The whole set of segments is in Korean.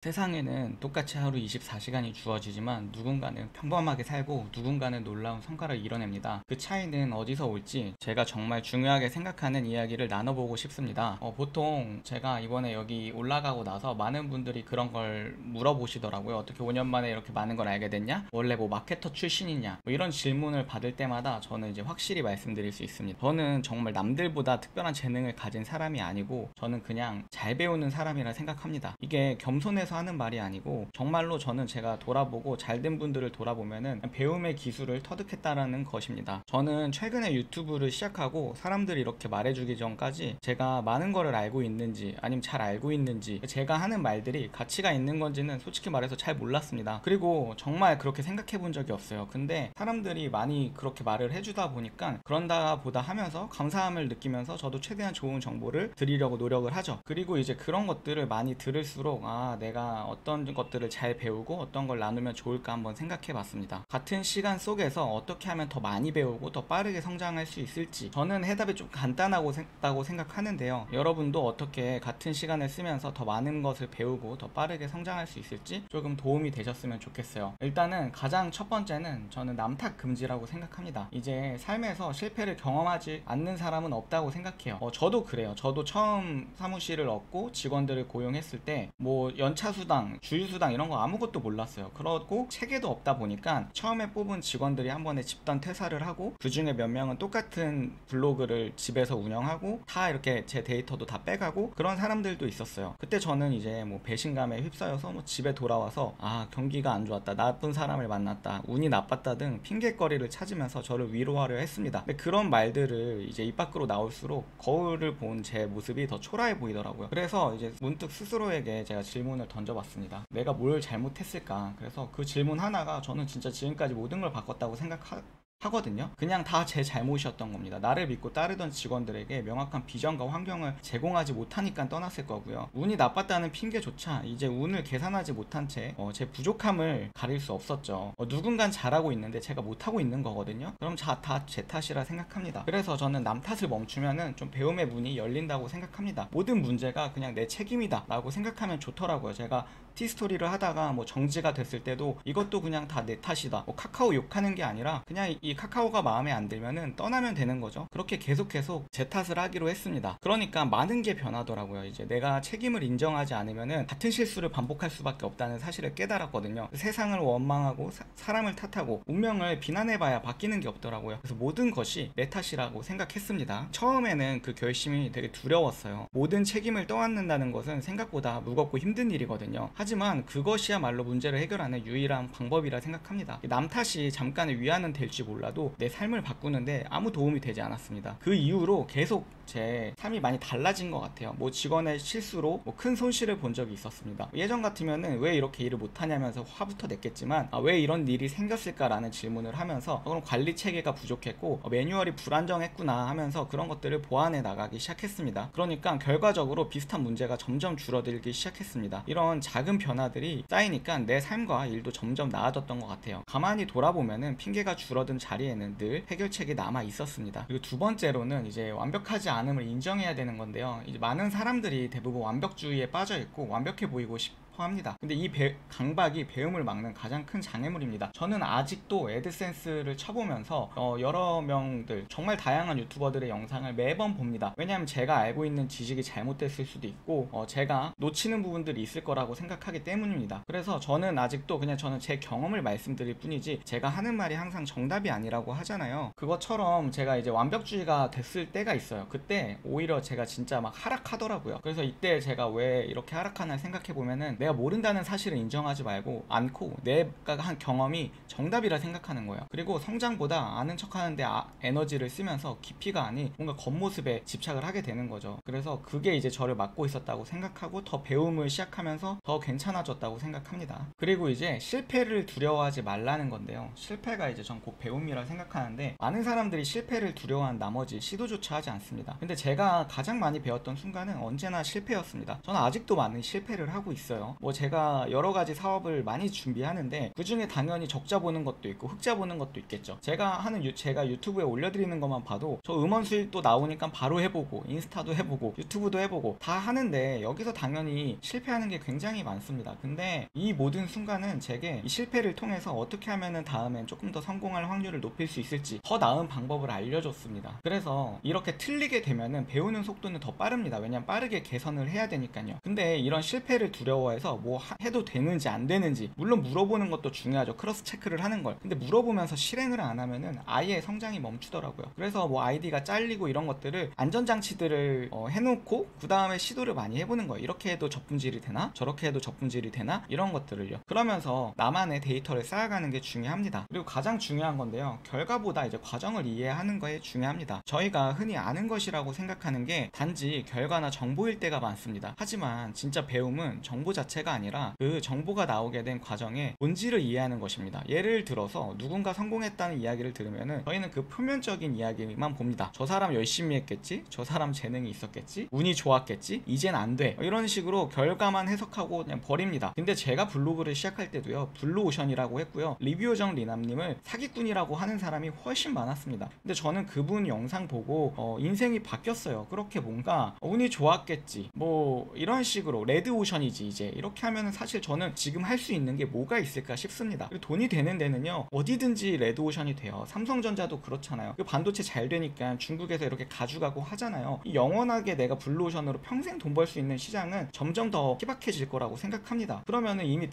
세상에는 똑같이 하루 24시간이 주어지지만 누군가는 평범하게 살고 누군가는 놀라운 성과를 이뤄냅니다. 그 차이는 어디서 올지 제가 정말 중요하게 생각하는 이야기를 나눠보고 싶습니다. 보통 제가 이번에 여기 올라가고 나서 많은 분들이 그런 걸 물어보시더라고요. 어떻게 5년 만에 이렇게 많은 걸 알게 됐냐? 원래 뭐 마케터 출신이냐? 뭐 이런 질문을 받을 때마다 저는 이제 확실히 말씀드릴 수 있습니다. 저는 정말 남들보다 특별한 재능을 가진 사람이 아니고 저는 그냥 잘 배우는 사람이라 생각합니다. 이게 겸손해서 하는 말이 아니고 정말로 저는 제가 돌아보고 잘된 분들을 돌아보면은 배움의 기술을 터득했다라는 것입니다. 저는 최근에 유튜브를 시작하고 사람들이 이렇게 말해주기 전까지 제가 많은 거를 알고 있는지 아니면 잘 알고 있는지 제가 하는 말들이 가치가 있는 건지는 솔직히 말해서 잘 몰랐습니다. 그리고 정말 그렇게 생각해 본 적이 없어요. 근데 사람들이 많이 그렇게 말을 해주다 보니까 그런다 보다 하면서 감사함을 느끼면서 저도 최대한 좋은 정보를 드리려고 노력을 하죠. 그리고 이제 그런 것들을 많이 들을수록 내가 어떤 것들을 잘 배우고 어떤 걸 나누면 좋을까 한번 생각해 봤습니다. 같은 시간 속에서 어떻게 하면 더 많이 배우고 더 빠르게 성장할 수 있을지 저는 해답이 좀 간단하고 생각하는데요. 여러분도 어떻게 같은 시간을 쓰면서 더 많은 것을 배우고 더 빠르게 성장할 수 있을지 조금 도움이 되셨으면 좋겠어요. 일단은 가장 첫 번째는 저는 남탓 금지라고 생각합니다. 이제 삶에서 실패를 경험하지 않는 사람은 없다고 생각해요. 저도 그래요. 저도 처음 사무실을 얻고 직원들을 고용했을 때 뭐 연차수당, 주휴수당 이런 거 아무것도 몰랐어요. 그러고 체계도 없다 보니까 처음에 뽑은 직원들이 한 번에 집단 퇴사를 하고 그 중에 몇 명은 똑같은 블로그를 집에서 운영하고 다 이렇게 제 데이터도 다 빼가고 그런 사람들도 있었어요. 그때 저는 이제 뭐 배신감에 휩싸여서 뭐 집에 돌아와서 경기가 안 좋았다, 나쁜 사람을 만났다, 운이 나빴다 등 핑계거리를 찾으면서 저를 위로하려 했습니다. 근데 그런 말들을 이제 입 밖으로 나올수록 거울을 본 제 모습이 더 초라해 보이더라고요. 그래서 이제 문득 스스로에게 제가 질문을 던져봤습니다. 내가 뭘 잘못했을까? 그래서 그 질문 하나가 저는 진짜 지금까지 모든 걸 바꿨다고 하거든요. 그냥 다 제 잘못이었던 겁니다. 나를 믿고 따르던 직원들에게 명확한 비전과 환경을 제공하지 못하니까 떠났을 거고요. 운이 나빴다는 핑계조차 이제 운을 계산하지 못한 채 제 부족함을 가릴 수 없었죠. 누군간 잘하고 있는데 제가 못하고 있는 거거든요. 그럼 다 제 탓이라 생각합니다. 그래서 저는 남 탓을 멈추면은 좀 배움의 문이 열린다고 생각합니다. 모든 문제가 그냥 내 책임이다 라고 생각하면 좋더라고요. 제가 티스토리를 하다가 뭐 정지가 됐을 때도 이것도 그냥 다 내 탓이다, 뭐 카카오 욕하는 게 아니라 그냥 이 카카오가 마음에 안 들면은 떠나면 되는 거죠. 그렇게 계속 제 탓을 하기로 했습니다. 그러니까 많은 게 변하더라고요. 이제 내가 책임을 인정하지 않으면은 같은 실수를 반복할 수밖에 없다는 사실을 깨달았거든요. 세상을 원망하고 사람을 탓하고 운명을 비난해봐야 바뀌는 게 없더라고요. 그래서 모든 것이 내 탓이라고 생각했습니다. 처음에는 그 결심이 되게 두려웠어요. 모든 책임을 떠안는다는 것은 생각보다 무겁고 힘든 일이거든요. 하지만 그것이야말로 문제를 해결하는 유일한 방법이라 생각합니다. 남 탓이 잠깐의 위안은 될지 몰라도 내 삶을 바꾸는데 아무 도움이 되지 않았습니다. 그 이후로 계속 제 삶이 많이 달라진 것 같아요. 뭐 직원의 실수로 뭐 큰 손실을 본 적이 있었습니다. 예전 같으면은 왜 이렇게 일을 못하냐면서 화부터 냈겠지만 왜 이런 일이 생겼을까라는 질문을 하면서 그럼 관리 체계가 부족했고 매뉴얼이 불안정했구나 하면서 그런 것들을 보완해 나가기 시작했습니다. 그러니까 결과적으로 비슷한 문제가 점점 줄어들기 시작했습니다. 이런 작은 변화들이 쌓이니까 내 삶과 일도 점점 나아졌던 것 같아요. 가만히 돌아보면은 핑계가 줄어든 자리에는 늘 해결책이 남아 있었습니다. 그리고 두 번째로는 이제 완벽하지 않음을 인정해야 되는 건데요. 이제 많은 사람들이 대부분 완벽주의에 빠져 있고 완벽해 보이고 합니다. 근데 이 강박이 배움을 막는 가장 큰 장애물입니다. 저는 아직도 애드센스를 쳐보면서 여러 명들 정말 다양한 유튜버들의 영상을 매번 봅니다. 왜냐하면 제가 알고 있는 지식이 잘못됐을 수도 있고 제가 놓치는 부분들이 있을 거라고 생각하기 때문입니다. 그래서 저는 아직도 저는 제 경험을 말씀드릴 뿐이지 제가 하는 말이 항상 정답이 아니라고 하잖아요. 그것처럼 제가 이제 완벽주의가 됐을 때가 있어요. 그때 오히려 제가 진짜 막 하락하더라고요. 그래서 이때 제가 왜 이렇게 하락하나 생각해보면은 내가 모른다는 사실을 인정하지 말고 않고 내가 한 경험이 정답이라 생각하는 거예요. 그리고 성장보다 아는 척하는데 에너지를 쓰면서 깊이가 아닌 뭔가 겉모습에 집착을 하게 되는 거죠. 그래서 그게 이제 저를 막고 있었다고 생각하고 더 배움을 시작하면서 더 괜찮아졌다고 생각합니다. 그리고 이제 실패를 두려워하지 말라는 건데요. 실패가 이제 전 곧 배움이라 생각하는데 많은 사람들이 실패를 두려워한 나머지 시도조차 하지 않습니다. 근데 제가 가장 많이 배웠던 순간은 언제나 실패였습니다. 저는 아직도 많은 실패를 하고 있어요. 있어요. 뭐 제가 여러 가지 사업을 많이 준비하는데 그 중에 당연히 적자 보는 것도 있고 흑자 보는 것도 있겠죠. 제가 유튜브에 올려드리는 것만 봐도 저 음원 수익도 나오니까 바로 해보고 인스타도 해보고 유튜브도 해보고 다 하는데 여기서 당연히 실패하는 게 굉장히 많습니다. 근데 이 모든 순간은 제게 이 실패를 통해서 어떻게 하면은 다음엔 조금 더 성공할 확률을 높일 수 있을지 더 나은 방법을 알려줬습니다. 그래서 이렇게 틀리게 되면은 배우는 속도는 더 빠릅니다. 왜냐면 빠르게 개선을 해야 되니까요. 근데 이런 실패를 두려워해서 뭐 해도 되는지 안 되는지, 물론 물어보는 것도 중요하죠. 크로스 체크를 하는 걸. 근데 물어보면서 실행을 안 하면은 아예 성장이 멈추더라고요. 그래서 뭐 아이디가 잘리고 이런 것들을 안전장치들을 해놓고 그 다음에 시도를 많이 해보는 거예요. 이렇게 해도 저품질이 되나? 저렇게 해도 저품질이 되나? 이런 것들을요. 그러면서 나만의 데이터를 쌓아가는 게 중요합니다. 그리고 가장 중요한 건데요, 결과보다 이제 과정을 이해하는 거에 중요합니다. 저희가 흔히 아는 것이라고 생각하는 게 단지 결과나 정보일 때가 많습니다. 하지만 진짜 배움은 정보 자체가 아니라 그 정보가 나오게 된 과정의 본질을 이해하는 것입니다. 예를 들어서 누군가 성공했다는 이야기를 들으면은 저희는 그 표면적인 이야기만 봅니다. 저 사람 열심히 했겠지? 저 사람 재능이 있었겠지? 운이 좋았겠지? 이젠 안 돼. 이런 식으로 결과만 해석하고 그냥 버립니다. 근데 제가 블로그를 시작할 때도요, 블루오션이라고 했고요, 리뷰요정 리남님을 사기꾼이라고 하는 사람이 훨씬 많았습니다. 근데 저는 그분 영상 보고 인생이 바뀌었어요. 그렇게 뭔가 운이 좋았겠지, 뭐 이런 식으로 레드오션이지 이제, 이렇게 하면은 사실 저는 지금 할 수 있는 게 뭐가 있을까 싶습니다. 그리고 돈이 되는 데는요 어디든지 레드오션이 돼요. 삼성전자도 그렇잖아요. 그 반도체 잘 되니까 중국에서 이렇게 가져가고 하잖아요. 영원하게 내가 블루오션으로 평생 돈 벌 수 있는 시장은 점점 더 희박해질 거라고 생각합니다. 그러면은 이미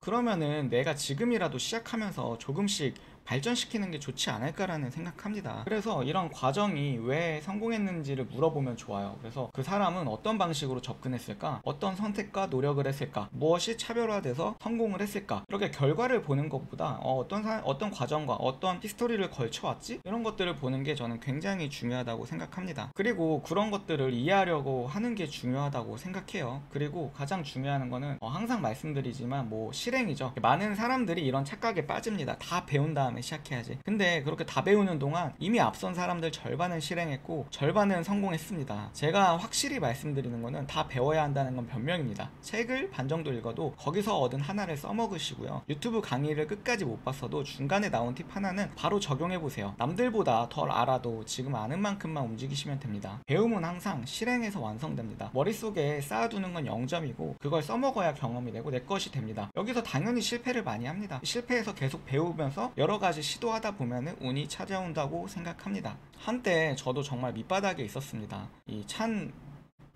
그러면은 내가 지금이라도 시작하면서 조금씩 발전시키는 게 좋지 않을까라는 생각합니다. 그래서 이런 과정이 왜 성공했는지를 물어보면 좋아요. 그래서 그 사람은 어떤 방식으로 접근했을까? 어떤 선택과 노력을 했을까? 무엇이 차별화돼서 성공을 했을까? 이렇게 결과를 보는 것보다 어떤 과정과 어떤 히스토리를 걸쳐왔지? 이런 것들을 보는 게 저는 굉장히 중요하다고 생각합니다. 그리고 그런 것들을 이해하려고 하는 게 중요하다고 생각해요. 그리고 가장 중요한 거는 항상 말씀드리지만 뭐 실행이죠. 많은 사람들이 이런 착각에 빠집니다. 다 배운 다음에 시작해야지. 근데 그렇게 다 배우는 동안 이미 앞선 사람들 절반은 실행했고 절반은 성공했습니다. 제가 확실히 말씀드리는 거는 다 배워야 한다는 건 변명입니다. 책을 반 정도 읽어도 거기서 얻은 하나를 써먹으시고요, 유튜브 강의를 끝까지 못 봤어도 중간에 나온 팁 하나는 바로 적용해보세요. 남들보다 덜 알아도 지금 아는 만큼만 움직이시면 됩니다. 배움은 항상 실행에서 완성됩니다. 머릿속에 쌓아두는 건 0점이고 그걸 써먹어야 경험이 되고 내 것이 됩니다. 여기서 당연히 실패를 많이 합니다. 실패해서 계속 배우면서 여러 가지 시도하다 보면 운이 찾아온다고 생각합니다. 한때 저도 정말 밑바닥에 있었습니다. 이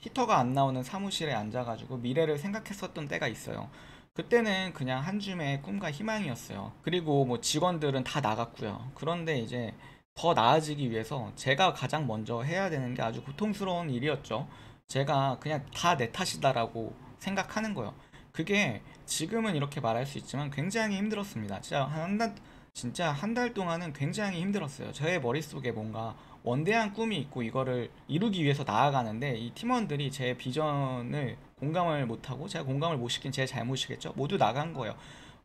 히터가 안 나오는 사무실에 앉아가지고 미래를 생각했었던 때가 있어요. 그때는 그냥 한 줌의 꿈과 희망이었어요. 그리고 뭐 직원들은 다 나갔고요. 그런데 이제 더 나아지기 위해서 제가 가장 먼저 해야 되는 게 아주 고통스러운 일이었죠. 제가 그냥 다 내 탓이다라고 생각하는 거예요. 그게 지금은 이렇게 말할 수 있지만 굉장히 힘들었습니다. 진짜 한 달 동안은 굉장히 힘들었어요. 저의 머릿속에 뭔가 원대한 꿈이 있고 이거를 이루기 위해서 나아가는데 이 팀원들이 제 비전을 공감을 못하고, 제가 공감을 못 시킨 제 잘못이겠죠? 모두 나간 거예요.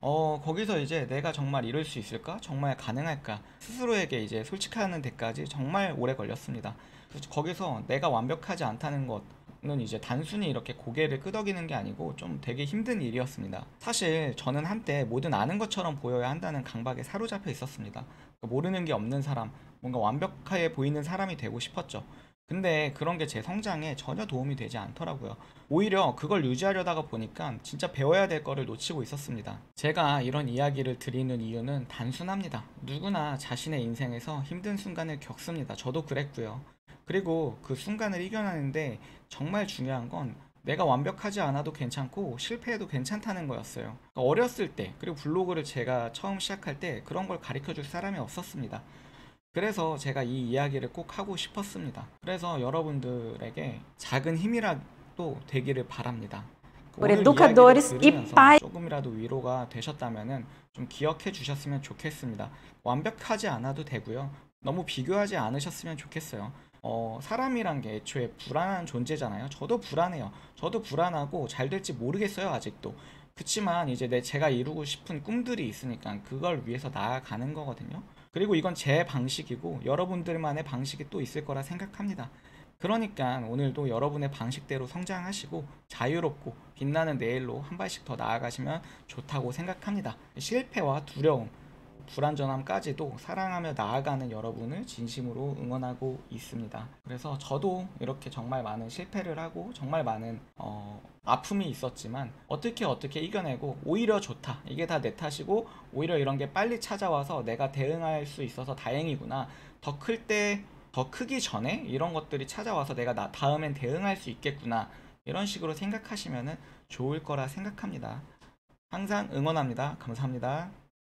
거기서 이제 내가 정말 이룰 수 있을까? 정말 가능할까? 스스로에게 이제 솔직하는 데까지 정말 오래 걸렸습니다. 그래서 거기서 내가 완벽하지 않다는 것은 이제 단순히 이렇게 고개를 끄덕이는 게 아니고 좀 되게 힘든 일이었습니다. 사실 저는 한때 뭐든 아는 것처럼 보여야 한다는 강박에 사로잡혀 있었습니다. 모르는 게 없는 사람, 뭔가 완벽해 보이는 사람이 되고 싶었죠. 근데 그런 게 제 성장에 전혀 도움이 되지 않더라고요. 오히려 그걸 유지하려다가 보니까 진짜 배워야 될 거를 놓치고 있었습니다. 제가 이런 이야기를 드리는 이유는 단순합니다. 누구나 자신의 인생에서 힘든 순간을 겪습니다. 저도 그랬고요. 그리고 그 순간을 이겨내는데 정말 중요한 건 내가 완벽하지 않아도 괜찮고 실패해도 괜찮다는 거였어요. 그러니까 어렸을 때, 그리고 블로그를 제가 처음 시작할 때 그런 걸 가르쳐 줄 사람이 없었습니다. 그래서 제가 이 이야기를 꼭 하고 싶었습니다. 그래서 여러분들에게 작은 힘이라도 되기를 바랍니다. 오늘 이야기를 educadores e 들으면서 pais. 조금이라도 위로가 되셨다면 좀 기억해 주셨으면 좋겠습니다. 완벽하지 않아도 되고요. 너무 비교하지 않으셨으면 좋겠어요. 사람이란 게 애초에 불안한 존재잖아요. 저도 불안해요. 저도 불안하고 잘 될지 모르겠어요, 아직도. 그치만 이제 제가 이루고 싶은 꿈들이 있으니까 그걸 위해서 나아가는 거거든요. 그리고 이건 제 방식이고 여러분들만의 방식이 또 있을 거라 생각합니다. 그러니까 오늘도 여러분의 방식대로 성장하시고 자유롭고 빛나는 내일로 한 발씩 더 나아가시면 좋다고 생각합니다. 실패와 두려움, 불완전함까지도 사랑하며 나아가는 여러분을 진심으로 응원하고 있습니다. 그래서 저도 이렇게 정말 많은 실패를 하고 정말 많은 아픔이 있었지만 어떻게 이겨내고 오히려 좋다, 이게 다 내 탓이고 오히려 이런 게 빨리 찾아와서 내가 대응할 수 있어서 다행이구나, 더 크기 전에 이런 것들이 찾아와서 내가 다음엔 대응할 수 있겠구나, 이런 식으로 생각하시면 좋을 거라 생각합니다. 항상 응원합니다. 감사합니다.